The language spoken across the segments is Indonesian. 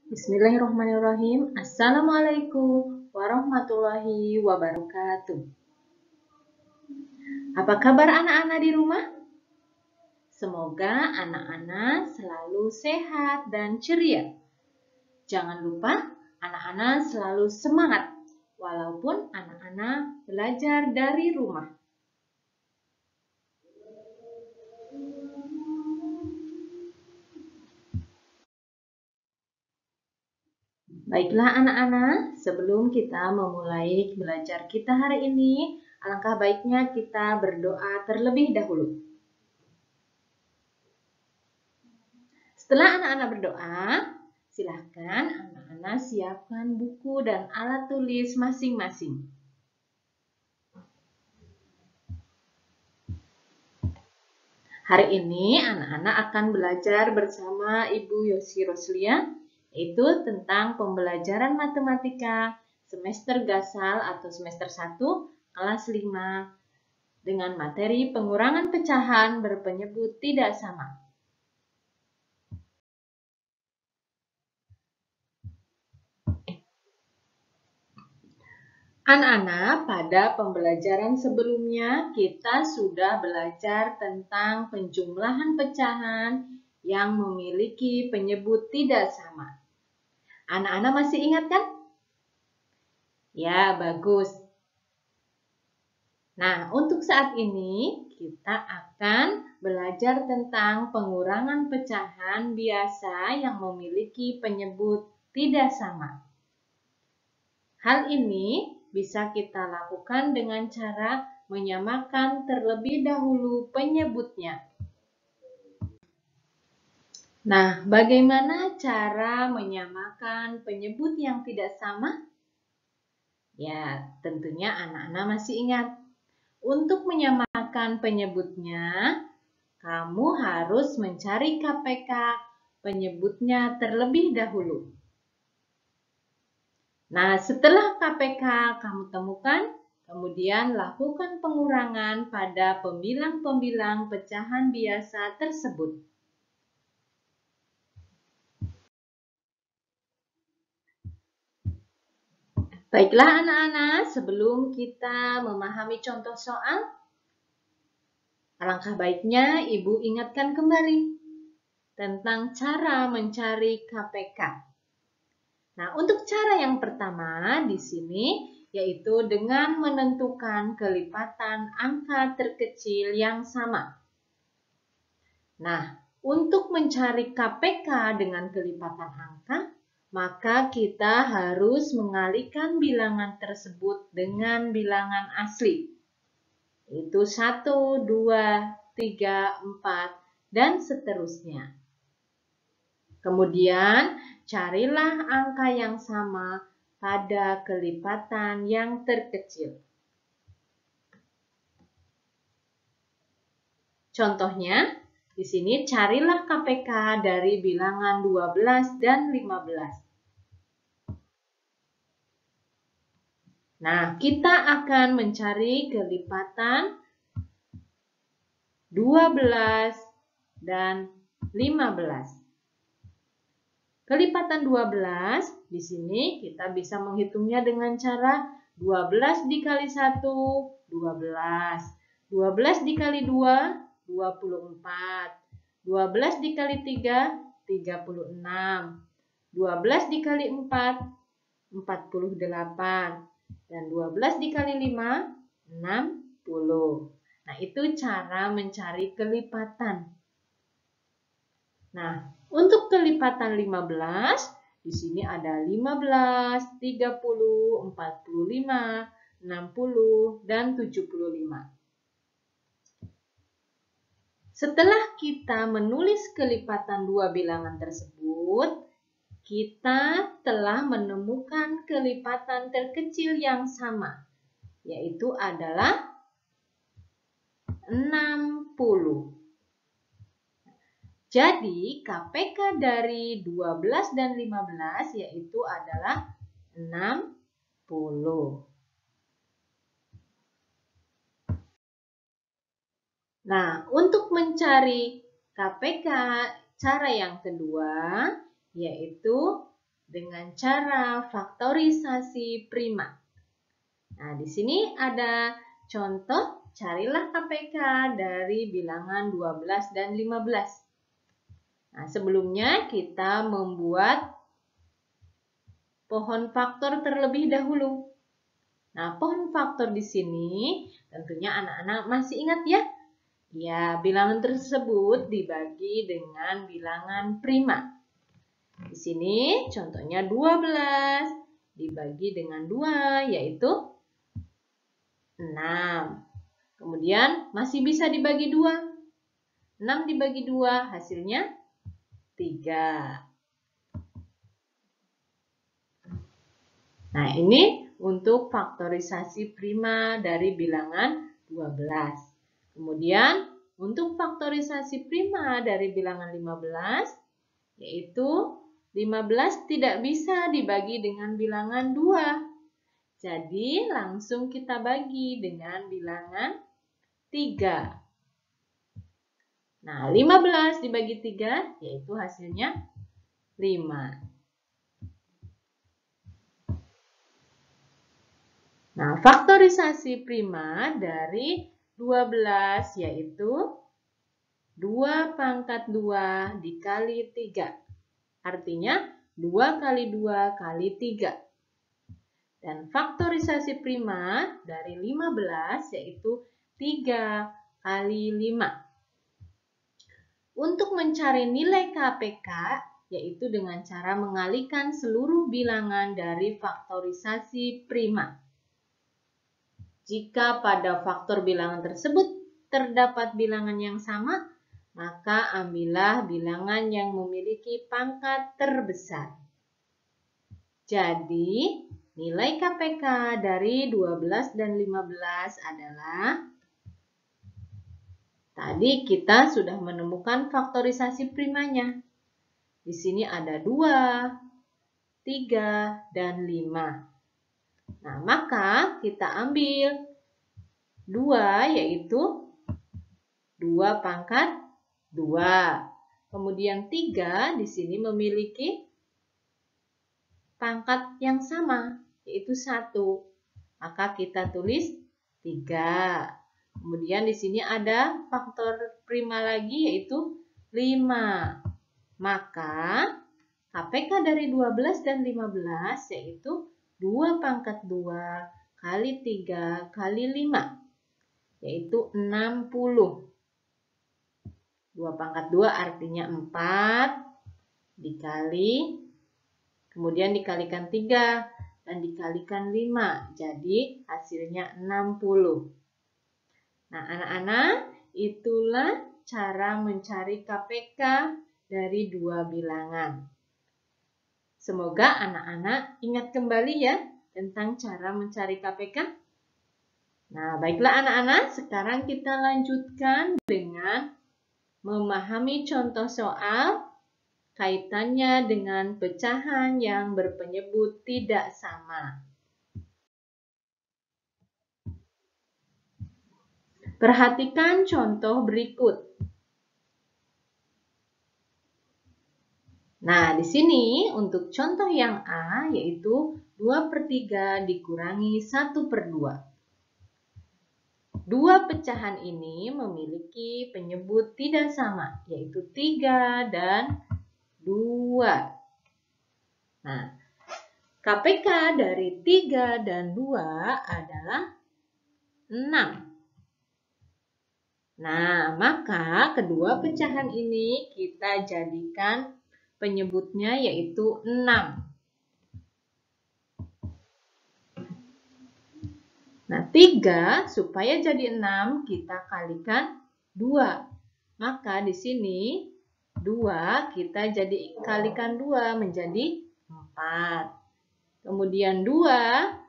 Bismillahirrahmanirrahim. Assalamualaikum warahmatullahi wabarakatuh. Apa kabar anak-anak di rumah? Semoga anak-anak selalu sehat dan ceria. Jangan lupa anak-anak selalu semangat walaupun anak-anak belajar dari rumah. Baiklah anak-anak, sebelum kita memulai belajar kita hari ini, alangkah baiknya kita berdoa terlebih dahulu. Setelah anak-anak berdoa, silahkan anak-anak siapkan buku dan alat tulis masing-masing. Hari ini anak-anak akan belajar bersama Ibu Yosi Roslia, yaitu tentang pembelajaran matematika semester gasal atau semester 1 kelas 5 dengan materi pengurangan pecahan berpenyebut tidak sama. Anak-anak, pada pembelajaran sebelumnya kita sudah belajar tentang penjumlahan pecahan yang memiliki penyebut tidak sama. Anak-anak masih ingat kan? Ya, bagus. Nah, untuk saat ini kita akan belajar tentang pengurangan pecahan biasa yang memiliki penyebut tidak sama. Hal ini bisa kita lakukan dengan cara menyamakan terlebih dahulu penyebutnya. Nah, bagaimana cara menyamakan penyebut yang tidak sama? Ya, tentunya anak-anak masih ingat. Untuk menyamakan penyebutnya, kamu harus mencari KPK penyebutnya terlebih dahulu. Nah, setelah KPK kamu temukan, kemudian lakukan pengurangan pada pembilang-pembilang pecahan biasa tersebut. Baiklah anak-anak, sebelum kita memahami contoh soal, alangkah baiknya Ibu ingatkan kembali tentang cara mencari KPK. Nah, untuk cara yang pertama di sini yaitu dengan menentukan kelipatan angka terkecil yang sama. Nah, untuk mencari KPK dengan kelipatan angka, maka kita harus mengalihkan bilangan tersebut dengan bilangan asli. Itu 1, 2, 3, 4, dan seterusnya. Kemudian, carilah angka yang sama pada kelipatan yang terkecil. Contohnya, di sini carilah KPK dari bilangan 12 dan 15. Nah, kita akan mencari kelipatan 12 dan 15. Kelipatan 12, di sini kita bisa menghitungnya dengan cara 12 dikali 1, 12. 12 dikali 2, 24. 12 dikali 3, 36. 12 dikali 4, 48. Dan 12 dikali 5, 60. Nah, itu cara mencari kelipatan. Nah, untuk kelipatan 15, di sini ada 15, 30, 45, 60, dan 75. Setelah kita menulis kelipatan dua bilangan tersebut, kita telah menemukan kelipatan terkecil yang sama, yaitu adalah 60. Jadi, KPK dari 12 dan 15 yaitu adalah 60. Nah, untuk mencari KPK cara yang kedua yaitu dengan cara faktorisasi prima. Nah, di sini ada contoh, carilah KPK dari bilangan 12 dan 15. Nah, sebelumnya kita membuat pohon faktor terlebih dahulu. Nah, pohon faktor di sini tentunya anak-anak masih ingat ya? Ya, bilangan tersebut dibagi dengan bilangan prima. Di sini contohnya 12 dibagi dengan 2 yaitu 6. Kemudian masih bisa dibagi 2. 6 dibagi 2 hasilnya 3. Nah, ini untuk faktorisasi prima dari bilangan 12. Kemudian, untuk faktorisasi prima dari bilangan 15, yaitu 15 tidak bisa dibagi dengan bilangan 2. Jadi, langsung kita bagi dengan bilangan 3. Nah, 15 dibagi 3, yaitu hasilnya 5. Nah, faktorisasi prima dari 12 yaitu 2 pangkat 2 dikali 3. Artinya 2 kali 2 kali 3. Dan faktorisasi prima dari 15 yaitu 3 kali 5. Untuk mencari nilai KPK yaitu dengan cara mengalihkan seluruh bilangan dari faktorisasi prima. Jika pada faktor bilangan tersebut terdapat bilangan yang sama, maka ambillah bilangan yang memiliki pangkat terbesar. Jadi, nilai KPK dari 12 dan 15 adalah, tadi kita sudah menemukan faktorisasi primanya. Di sini ada 2, 3, dan 5. Nah, maka kita ambil 2 yaitu 2 pangkat 2. Kemudian 3 di sini memiliki pangkat yang sama yaitu 1. Maka kita tulis 3. Kemudian di sini ada faktor prima lagi yaitu 5. Maka KPK dari 12 dan 15 yaitu 2 pangkat 2 kali 3 kali 5, yaitu 60. 2 pangkat 2 artinya 4 dikali, kemudian dikalikan 3 dan dikalikan 5, jadi hasilnya 60. Nah, anak-anak, itulah cara mencari KPK dari 2 bilangan. Semoga anak-anak ingat kembali ya tentang cara mencari KPK. Nah, baiklah anak-anak, sekarang kita lanjutkan dengan memahami contoh soal kaitannya dengan pecahan yang berpenyebut tidak sama. Perhatikan contoh berikut. Nah, di sini untuk contoh yang A yaitu 2/3 dikurangi 1/2. Dua pecahan ini memiliki penyebut tidak sama, yaitu 3 dan 2. Nah, KPK dari 3 dan 2 adalah 6. Nah, maka kedua pecahan ini kita jadikan penyebutnya yaitu 6. Nah, 3 supaya jadi 6 kita kalikan 2. Maka di sini 2 kita jadi kalikan 2 menjadi 4. Kemudian 2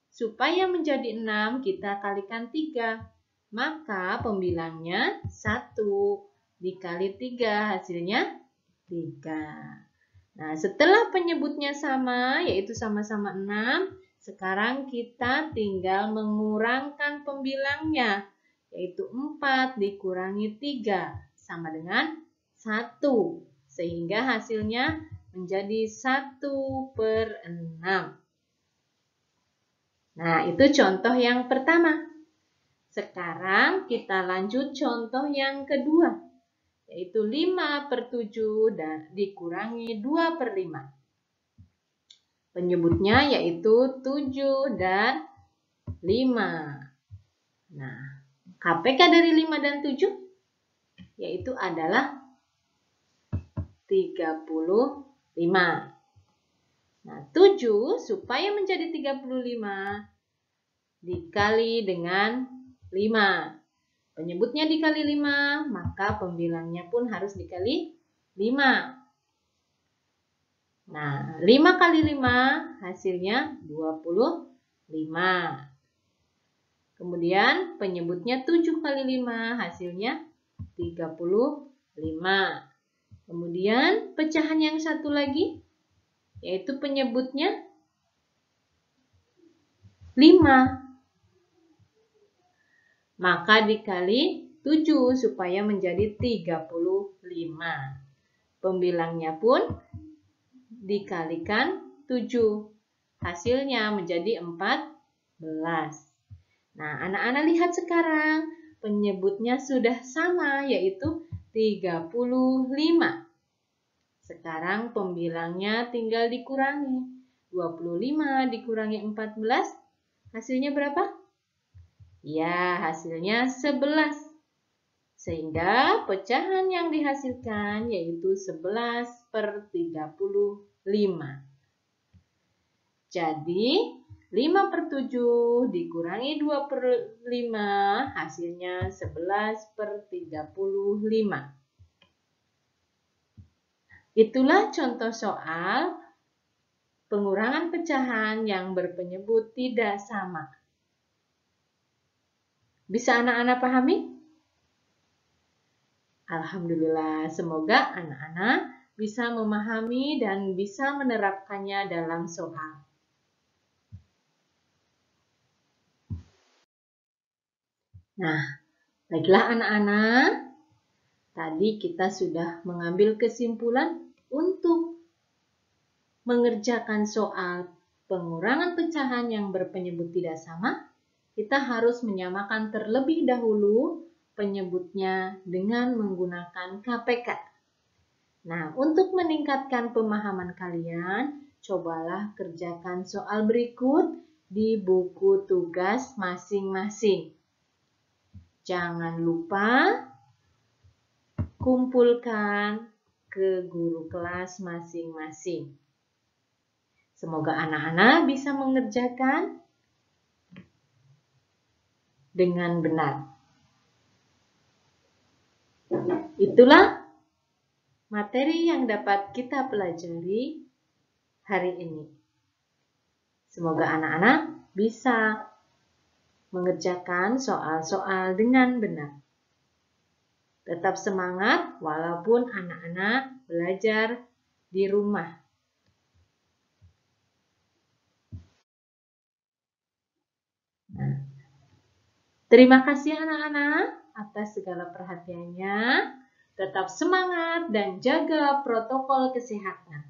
supaya menjadi 6 kita kalikan 3. Maka pembilangnya 1 dikali 3 hasilnya 3. Nah, setelah penyebutnya sama yaitu sama-sama 6, sekarang kita tinggal mengurangkan pembilangnya, yaitu 4 dikurangi 3 sama dengan 1. Sehingga hasilnya menjadi 1/6. Nah, itu contoh yang pertama. Sekarang kita lanjut contoh yang kedua, yaitu 5/7 dan dikurangi 2/5. Penyebutnya yaitu 7 dan 5. Nah, KPK dari 5 dan 7 yaitu adalah 35. Nah, 7 supaya menjadi 35 dikali dengan 5. Penyebutnya dikali 5, maka pembilangnya pun harus dikali 5. Nah, 5 kali 5 hasilnya 25. Kemudian penyebutnya 7 kali 5 hasilnya 35. Kemudian pecahan yang satu lagi yaitu penyebutnya 5. Maka dikali 7 supaya menjadi 35. Pembilangnya pun dikalikan 7. Hasilnya menjadi 14. Nah, anak-anak lihat sekarang penyebutnya sudah sama yaitu 35. Sekarang pembilangnya tinggal dikurangi. 25 dikurangi 14 hasilnya berapa? Ya, hasilnya 11. Sehingga pecahan yang dihasilkan yaitu 11/35. Jadi, 5/7 dikurangi 2/5 hasilnya 11/35. Itulah contoh soal pengurangan pecahan yang berpenyebut tidak sama. Bisa anak-anak pahami? Alhamdulillah, semoga anak-anak bisa memahami dan bisa menerapkannya dalam soal. Nah, baiklah anak-anak, tadi kita sudah mengambil kesimpulan untuk mengerjakan soal pengurangan pecahan yang berpenyebut tidak sama. Kita harus menyamakan terlebih dahulu penyebutnya dengan menggunakan KPK. Nah, untuk meningkatkan pemahaman kalian, cobalah kerjakan soal berikut di buku tugas masing-masing. Jangan lupa kumpulkan ke guru kelas masing-masing. Semoga anak-anak bisa mengerjakan dengan benar. Itulah materi yang dapat kita pelajari hari ini. Semoga anak-anak bisa mengerjakan soal-soal dengan benar. Tetap semangat walaupun anak-anak belajar di rumah. Nah, terima kasih anak-anak atas segala perhatiannya. Tetap semangat dan jaga protokol kesehatan.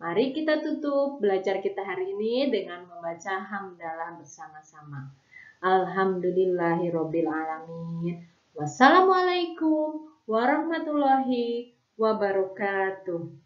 Mari kita tutup belajar kita hari ini dengan membaca hamdalah bersama-sama. Alhamdulillahirobbilalamin. Wassalamualaikum warahmatullahi wabarakatuh.